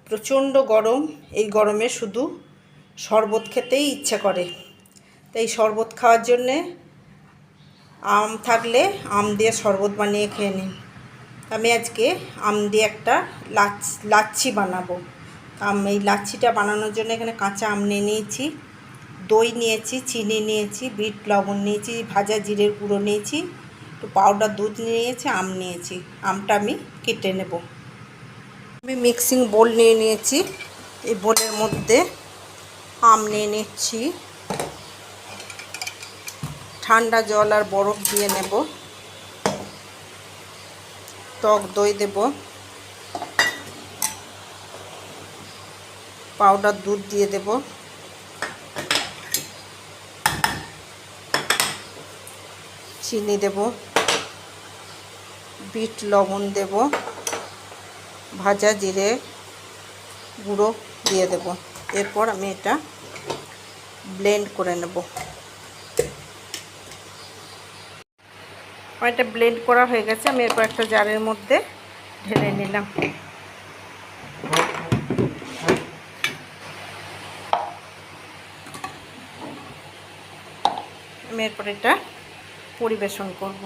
প্রচণ্ড গরম, এই গরমে শুধু শরবত খেতেই ইচ্ছা করে। তাই শরবত খাওয়ার জন্যে আম থাকলে আম দিয়ে শরবত বানিয়ে খেয়ে নিন। আমি আজকে আম দিয়ে একটা লাচ্ছি বানাবো। এই লাচ্ছিটা বানানোর জন্য এখানে কাঁচা আম নিয়ে নিয়েছি, দই নিয়েছি, চিনি নিয়েছি, বিট লবণ নিয়েছি, ভাজা জিরের গুঁড়ো নিয়েছি, একটু পাউডার দুধ নিয়েছি, আম নিয়েছি। আমটা আমি কেটে নেব। আমি মিক্সিং বোল নিয়ে নিয়েছি, এই বোলের মধ্যে আম নিয়ে নিচ্ছি, ঠান্ডা জল আর বরফ দিয়ে নেব, টক দই দেব, পাউডার দুধ দিয়ে দেব, চিনি দেব, বিট লবণ দেব, ভাজা জিরে গুঁড়ো দিয়ে দেব। এরপর আমি এটা ব্লেন্ড করে নেব। এটা ব্লেন্ড করা হয়ে গেছে। আমি এরপর একটা জারের মধ্যে ঢেলে নিলাম। আমি এরপর এটা পরিবেশন করব।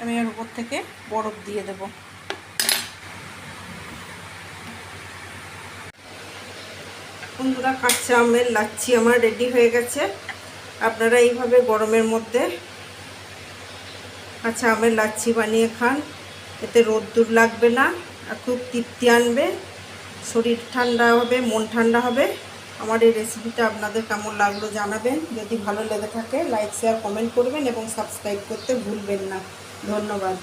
আমি এর উপর থেকে বরফ দিয়ে দেব। বন্ধুরা, কাঁচা আমের লাচ্ছি আমার রেডি হয়ে গেছে। আপনারা এইভাবে গরমের মধ্যে কাঁচা আমের লাচ্ছি বানিয়ে খান। এতে রোদ্দুর লাগবে না আর খুব তৃপ্তি আনবে, শরীর ঠান্ডা হবে, মন ঠান্ডা হবে। আমার এই রেসিপিটা আপনাদের কেমন লাগলো জানাবেন। যদি ভালো লেগে থাকে লাইক শেয়ার কমেন্ট করবেন এবং সাবস্ক্রাইব করতে ভুলবেন না। ধন্যবাদ।